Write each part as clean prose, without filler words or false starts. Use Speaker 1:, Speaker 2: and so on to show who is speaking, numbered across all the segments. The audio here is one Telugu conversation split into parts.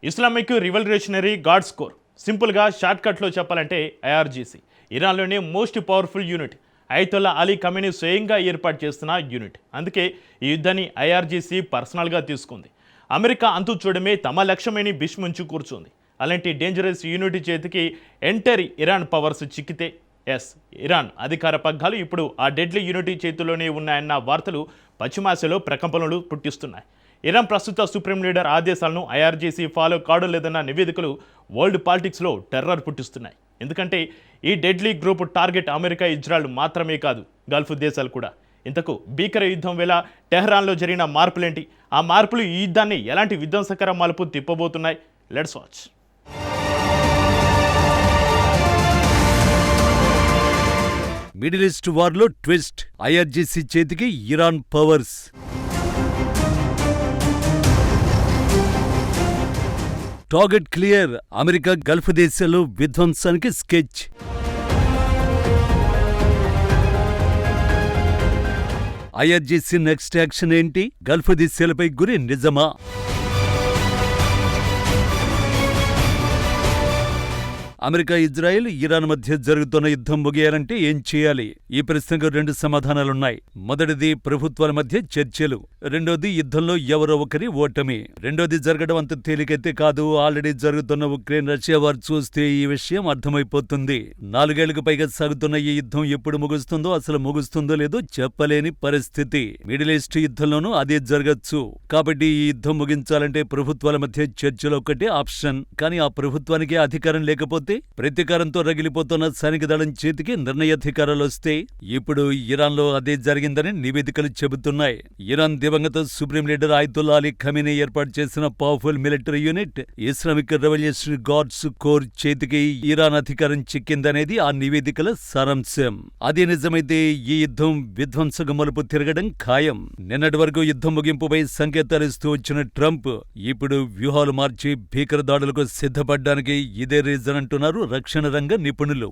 Speaker 1: ఇస్లామిక్ రివల్యూషనరీ గార్డ్స్ కోర్, సింపుల్గా షార్ట్కట్లో చెప్పాలంటే ఐఆర్జీసీ, ఇరాన్లోనే most powerful unit. Ayatollah Ali Khamenei స్వయంగా ఏర్పాటు చేస్తున్న యూనిట్. అందుకే ఈ యుద్ధాన్ని ఐఆర్జీసీ పర్సనల్గా తీసుకుంది. అమెరికా అంతు చూడమే తమ లక్ష్యమని బిష్ముంచు కూర్చుంది. అలాంటి డేంజరస్ యూనిట్ చేతికి ఎంటర్ ఇరాన్ పవర్స్ చిక్కితే ఇరాన్ అధికార పగ్గాలు ఇప్పుడు ఆ డెడ్లీ యూనిటీ చేతిలోనే ఉన్నాయన్న వార్తలు పశ్చిమాసియాలో ప్రకంపనలు పుట్టిస్తున్నాయి. ఇరాన్ ప్రస్తుత సుప్రీం లీడర్ ఆదేశాలను ఐఆర్జీసీ ఫాలో కావడం లేదన్న నివేదికలు వరల్డ్ పాలిటిక్స్లో టెర్రర్ పుట్టిస్తున్నాయి. ఎందుకంటే ఈ deadly group target America, Israel మాత్రమే కాదు, గల్ఫ్ దేశాలు కూడా. ఇంతకు భీకర యుద్ధం వేళ టెహ్రాన్లో జరిగిన మార్పులేంటి? ఆ మార్పులు ఈ యుద్ధాన్ని ఎలాంటి విధ్వంసకర మలుపు తిప్పబోతున్నాయి? Let's watch.
Speaker 2: మిడిల్ ఈస్ట్ వార్లో ట్విస్ట్, ఐఆర్జీసీ చేతికి Iran powers. Target clear, America gulf దేశాల్లో విధ్వంసానికి స్కెచ్. ఐఆర్జీసీ నెక్స్ట్ యాక్షన్ ఏంటి? గల్ఫ్ దేశాలపై గురి నిజమా? అమెరికా, ఇజ్రాయెల్, ఇరాన్ మధ్య జరుగుతున్న యుద్ధం ముగియాలంటే ఏం చేయాలి? ఈ ప్రశ్నకు రెండు సమాధానాలున్నాయి. మొదటిది ప్రభుత్వాల మధ్య చర్చలు, రెండోది యుద్ధంలో ఎవరో ఒకరి ఓటమి. రెండోది జరగడం అంత తేలికైతే కాదు. ఆల్రెడీ జరుగుతున్న ఉక్రెయిన్ రష్యా వార్ చూస్తే ఈ విషయం అర్థమైపోతుంది. 4 ఏళ్లకు పైగా సాగుతున్న ఈ యుద్ధం ఎప్పుడు ముగుస్తుందో, అసలు ముగుస్తుందో లేదో చెప్పలేని పరిస్థితి. మిడిల్ ఈస్ట్ యుద్ధంలోనూ అదే జరగచ్చు. కాబట్టి ఈ యుద్ధం ముగించాలంటే ప్రభుత్వాల మధ్య చర్చలు ఒక్కటే ఆప్షన్. కానీ ఆ ప్రభుత్వానికి అధికారం లేకపోతే, ప్రతీకారంతో రగిలిపోతున్న సైనిక దళం చేతికి నిర్ణయాధికారాలు వస్తే, ఇప్పుడు ఇరాన్లో అదే జరిగిందని నివేదికలు చెబుతున్నాయి. ఇరాన్ దివంగత supreme leader Ayatollah Ali Khamenei ఏర్పాటు చేసిన powerful military unit Islamic revolutionary guards core చేతికి ఇరాన్ అధికారం చిక్కిందనేది ఆ నివేదికల సారాంశం. అదే నిజమైతే ఈ యుద్ధం విధ్వంసక మలుపు తిరగడం ఖాయం. నిన్నటి వరకు యుద్ధం ముగింపుపై సంకేతాలిస్తూ వచ్చిన ట్రంప్ ఇప్పుడు వ్యూహాలు మార్చి భీకర దాడులకు సిద్ధపడ్డానికి ఇదే రీజన్ అంటున్నారు రక్షణ రంగ నిపుణులు.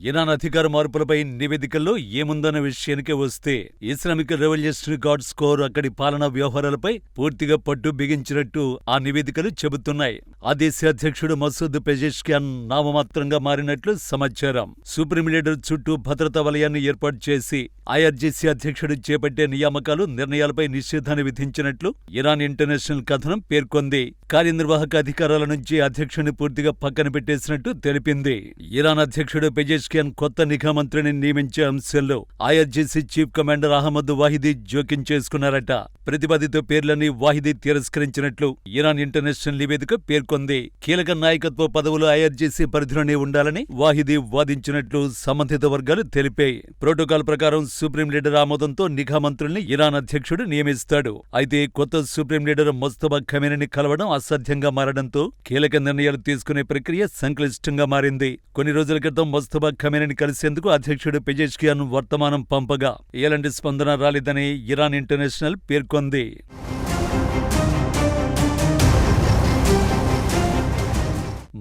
Speaker 2: ఇరాన్ అధికార మార్పులపై నివేదికల్లో ఏముందన్న విషయానికి వస్తే, ఇస్లామిక్ రెవల్యూషనరీ గార్డ్స్ కోర్ అక్కడి పాలనా వ్యవహారాలపై పూర్తిగా పట్టు బిగించినట్టు ఆ నివేదికలు చెబుతున్నాయి. ఆ దేశ అధ్యక్షుడు మసూద్ పెజెష్కియాన్ నామమాత్రంగా మారినట్లు సమాచారం. సుప్రీం లీడర్ చుట్టూ భద్రతా వలయాన్ని ఏర్పాటు చేసి ఐఆర్జీసీ అధ్యక్షుడు చేపట్టే నియామకాలు, నిర్ణయాలపై నిషేధాన్ని విధించినట్లు ఇరాన్ ఇంటర్నేషనల్ కథనం పేర్కొంది. కార్యనిర్వాహక అధికారాల నుంచి అధ్యక్షుడిని పూర్తిగా పక్కన పెట్టేసినట్టు తెలిపింది. ఇరాన్ అధ్యక్షుడు పెజెష్కియాన్ కొత్త నిఘా మంత్రిని నియమించే అంశంలో ఐఆర్జీసీ చీఫ్ కమాండర్ అహ్మద్ వాహిదీ జోక్యం చేసుకున్నారట. ప్రతిపాదిత పేర్లని వాహిదీ తిరస్కరించినట్లు ఇరాన్ ఇంటర్నేషనల్ నివేదిక పేర్కొంది. కీలక నాయకత్వ పదవులు ఐఆర్జీసీ పరిధిలోనే ఉండాలని వాహిదీ వాదించినట్లు సంబంధిత వర్గాలు తెలిపాయి. ప్రోటోకాల్ ప్రకారం సుప్రీం లీడర్ ఆమోదంతో నిఘా మంత్రుల్ని ఇరాన్ అధ్యక్షుడు నియమిస్తాడు. అయితే కొత్త సుప్రీం లీడర్ ముస్తఫా ఖమేనీని కలవడం అసాధ్యంగా మారడంతో కీలక నిర్ణయాలు తీసుకునే ప్రక్రియ సంక్లిష్టంగా మారింది. కొన్ని రోజుల క్రితం ముస్తఫా ఖమేనీని కలిసేందుకు అధ్యక్షుడు పెజెష్కియాన్ వర్తమానం పంపగా ఎలాంటి స్పందన రాలేదని ఇరాన్ ఇంటర్నేషనల్ పేర్కొంది.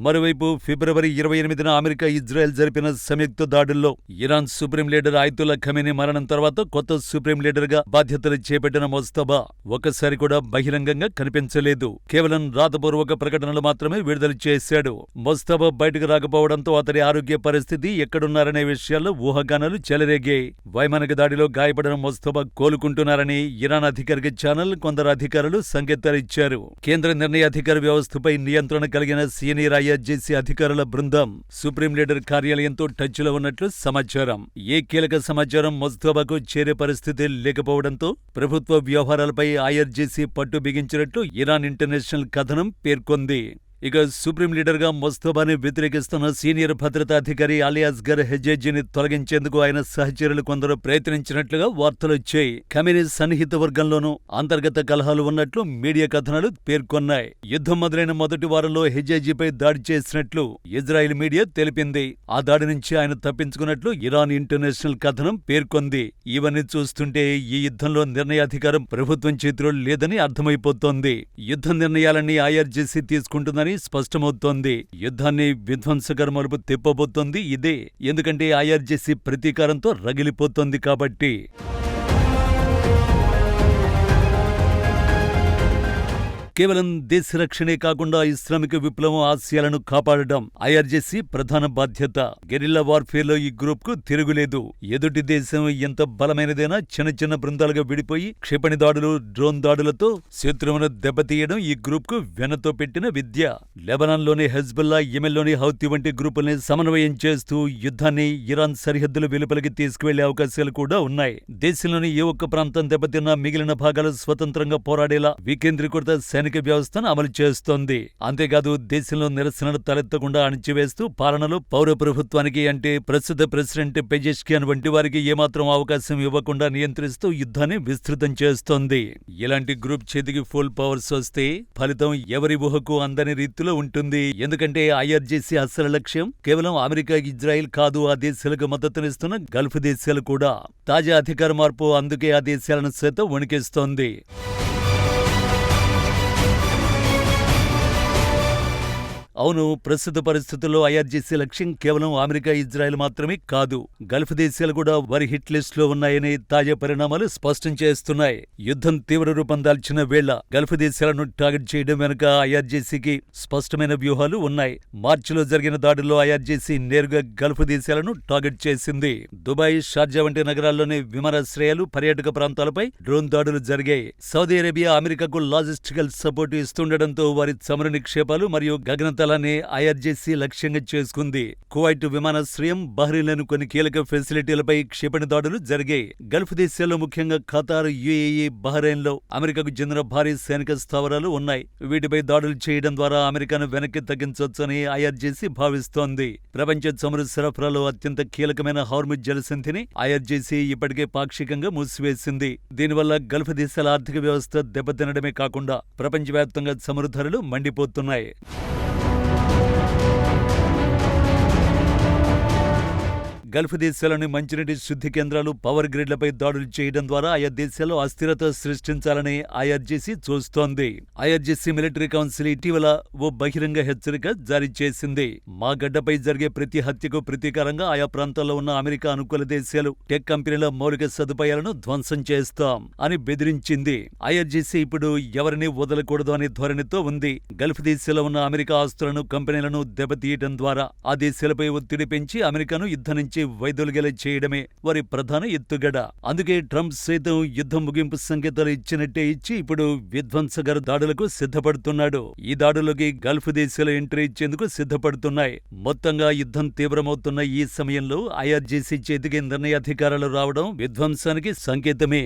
Speaker 2: మరోవైపు ఫిబ్రవరి 28న అమెరికా, ఇజ్రాయెల్ జరిపిన సంయుక్త దాడుల్లో Iran supreme leader Ayatollah Khamenei మరణం తర్వాత కొత్త సుప్రీం లీడర్గా బాధ్యతలు చేపట్టిన ముస్తఫా ఒక్కసారి కూడా బహిరంగంగా కనిపించలేదు. కేవలం రాతపూర్వక ప్రకటనలు మాత్రమే విడుదల చేశాడు. ముస్తఫా బయటకు రాకపోవడంతో అతడి ఆరోగ్య పరిస్థితి, ఎక్కడున్నారనే విషయాల్లో ఊహాగానాలు చెలరేగాయి. వైమానిక దాడిలో గాయపడిన ముస్తఫా కోలుకుంటున్నారని ఇరాన్ అధికారిక ఛానల్, కొందరు అధికారులు సంకేతాలిచ్చారు. కేంద్ర నిర్ణయాధికార వ్యవస్థపై నియంత్రణ కలిగిన సీనియర్ ఐఆర్జీసీ అధికారుల బృందం సుప్రీం లీడర్ కార్యాలయంతో టచ్లో ఉన్నట్లు సమాచారం. ఏ కీలక సమాచారం ముస్తఫాకు చేరే పరిస్థితి లేకపోవడంతో ప్రభుత్వ వ్యవహారాలపై ఐఆర్జీసీ పట్టు బిగించినట్లు ఇరాన్ ఇంటర్నేషనల్ కథనం పేర్కొంది. ఇక సుప్రీం లీడర్గా ముస్తఫాని వ్యతిరేకిస్తున్న సీనియర్ భద్రతా అధికారి అలీ అస్గర్ హెజేజీని తొలగించేందుకు ఆయన సహచరులు కొందరు ప్రయత్నించినట్లుగా వార్తలొచ్చాయి. ఖమేనీ సన్నిహిత వర్గంలోనూ అంతర్గత కలహాలు ఉన్నట్లు మీడియా కథనాలు పేర్కొన్నాయి. యుద్ధం మొదలైన మొదటి వారంలో హెజేజీపై దాడి చేసినట్లు ఇజ్రాయెల్ మీడియా తెలిపింది. ఆ దాడి నుంచి ఆయన తప్పించుకున్నట్లు ఇరాన్ ఇంటర్నేషనల్ కథనం పేర్కొంది. ఇవన్నీ చూస్తుంటే ఈ యుద్ధంలో నిర్ణయాధికారం ప్రభుత్వం చేతిలో లేదని అర్థమైపోతోంది. యుద్ధ నిర్ణయాలన్నీ ఐఆర్జీసీ తీసుకుంటుందని స్పష్టమవుతోంది. యుద్ధాన్ని విధ్వంసకర మలుపు తిప్పబోతోంది ఇదే. ఎందుకంటే ఐఆర్జీసీ ప్రతీకారంతో రగిలిపోతోంది కాబట్టి. కేవలం దేశ రక్షణే కాకుండా ఇస్లామిక్ విప్లవం ఆశయాలను కాపాడడం ఐఆర్జేసీ ప్రధాన బాధ్యత. గెరిల్లా వార్ఫేర్ లో ఈ గ్రూప్ కు తిరుగులేదు. ఎదుటి దేశం ఎంత బలమైనదైనా చిన్న చిన్న బృందాలుగా విడిపోయి క్షిపణి దాడులు, డ్రోన్ దాడులతో శత్రువును దెబ్బతీయడం ఈ గ్రూప్ కు వెనతో పెట్టిన విద్య. లెబనాన్లోని హెజ్బుల్లా, యెమెన్లోని హౌతీ వంటి గ్రూపుల్ని సమన్వయం చేస్తూ యుద్ధాన్ని ఇరాన్ సరిహద్దుల వెలుపలికి తీసుకువెళ్లే అవకాశాలు కూడా ఉన్నాయి. దేశంలోని ఏ ఒక్క ప్రాంతం దెబ్బతిన్నా మిగిలిన భాగాలు స్వతంత్రంగా పోరాడేలా వికేంద్రీకృత సైనిక వ్యవస్థను అమలు చేస్తోంది. అంతేకాదు దేశంలో నిరసనలు తలెత్తకుండా అణిచివేస్తూ పాలనలో పౌర ప్రభుత్వానికి అంటే ప్రస్తుత ప్రెసిడెంట్ పెజెష్కియాన్ వంటి వారికి ఏమాత్రం అవకాశం ఇవ్వకుండా నియంత్రిస్తూ యుద్ధాన్ని విస్తృతం చేస్తోంది. ఇలాంటి గ్రూప్ చేతికి ఫుల్ పవర్స్ వస్తే ఫలితం ఎవరి ఊహకు అందని రీతిలో ఉంటుంది. ఎందుకంటే ఐఆర్జేసీ అసలు లక్ష్యం కేవలం అమెరికా, ఇజ్రాయెల్ కాదు, ఆ దేశాలకు మద్దతునిస్తున్న గల్ఫ్ దేశాలు కూడా. తాజా అధికార మార్పు అందుకే ఆ దేశాలను సైతం వణికిస్తోంది. అవును, ప్రస్తుత పరిస్థితుల్లో ఐఆర్జేసీ లక్ష్యం కేవలం అమెరికా, ఇజ్రాయెల్ మాత్రమే కాదు, గల్ఫ్ దేశాలు కూడా వారి హిట్ లిస్ట్ లో ఉన్నాయని తాజా పరిణామాలు స్పష్టం చేస్తున్నాయి. యుద్ధం తీవ్ర రూపం దాల్చిన వేళ గల్ఫ్ దేశాలను టార్గెట్ చేయడం వెనుక ఐఆర్జేసీకి స్పష్టమైన వ్యూహాలు ఉన్నాయి. మార్చిలో జరిగిన దాడుల్లో ఐఆర్జేసీ నేరుగా గల్ఫ్ దేశాలను టార్గెట్ చేసింది. దుబాయ్, షార్జా వంటి నగరాల్లోని విమానాశ్రయాలు, పర్యాటక ప్రాంతాలపై డ్రోన్ దాడులు జరిగాయి. సౌదీ అరేబియా అమెరికాకు లాజిస్టికల్ సపోర్ట్ ఇస్తుండటంతో వారి చమురు నిక్షేపాలు మరియు గగనతలాన్ని ఐఆర్జేసీ లక్ష్యంగా చేసుకుంది. కువైట్ విమానాశ్రయం, బహ్రెయిన్లోని కొన్ని కీలక ఫెసిలిటీలపై క్షిపణి దాడులు జరిగాయి. గల్ఫ్ దేశాల్లో ముఖ్యంగా ఖతార్, యుఏఈ, బహ్రెయిన్లో అమెరికాకు చెందిన భారీ సైనిక స్థావరాలు ఉన్నాయి. వీటిపై దాడులు చేయడం ద్వారా అమెరికాను వెనక్కి తగ్గించవచ్చని ఐఆర్జేసీ భావిస్తోంది. ప్రపంచ చమురు సరఫరాలో అత్యంత కీలకమైన హార్ముజ్ జలసంధిని ఐఆర్జేసీ ఇప్పటికే పాక్షికంగా మూసివేసింది. దీనివల్ల గల్ఫ్ దేశాల ఆర్థిక వ్యవస్థ దెబ్బతినడమే కాకుండా ప్రపంచవ్యాప్తంగా చమురు ధరలు మండిపోతున్నాయి. గల్ఫ్ దేశాలని మంచినీటి శుద్ధి కేంద్రాలు, పవర్ గ్రిడ్లపై దాడులు చేయడం ద్వారా ఆయా దేశాల్లో అస్థిరత సృష్టించాలని ఐఆర్జేసీ చూస్తోంది. ఐఆర్జేసీ మిలిటరీ కౌన్సిల్ ఇటీవల ఓ బహిరంగ హెచ్చరిక జారీ చేసింది. మా గడ్డపై జరిగే ప్రతి హత్యకు ప్రతీకారంగా ఆయా ప్రాంతాల్లో ఉన్న అమెరికా అనుకూల దేశాలు, టెక్ కంపెనీల మౌలిక సదుపాయాలను ధ్వంసం చేస్తాం అని బెదిరించింది. ఐఆర్జేసీ ఇప్పుడు ఎవరిని వదలకూడదు అనే ధోరణితో ఉంది. గల్ఫ్ దేశాల్లో ఉన్న అమెరికా ఆస్తులను, కంపెనీలను దెబ్బతీయడం ద్వారా ఆ దేశాలపై ఒత్తిడి పెంచి అమెరికాను యుద్ధం నుంచి వైదొలిగేలా చేయడమే వారి ప్రధాన ఎత్తుగడ. అందుకే ట్రంప్ సైతం యుద్ధం ముగింపు సంకేతాలు ఇచ్చినట్టే ఇచ్చి ఇప్పుడు విధ్వంసకర దాడులకు సిద్ధపడుతున్నాడు. ఈ దాడులకి గల్ఫ్ దేశాలు ఎంట్రీ ఇచ్చేందుకు సిద్ధపడుతున్నాయి. మొత్తంగా యుద్ధం తీవ్రమవుతున్న ఈ సమయంలో ఐఆర్జేసీ చేతికి నిర్ణయాధికారాలు రావడం విధ్వంసానికి సంకేతమే.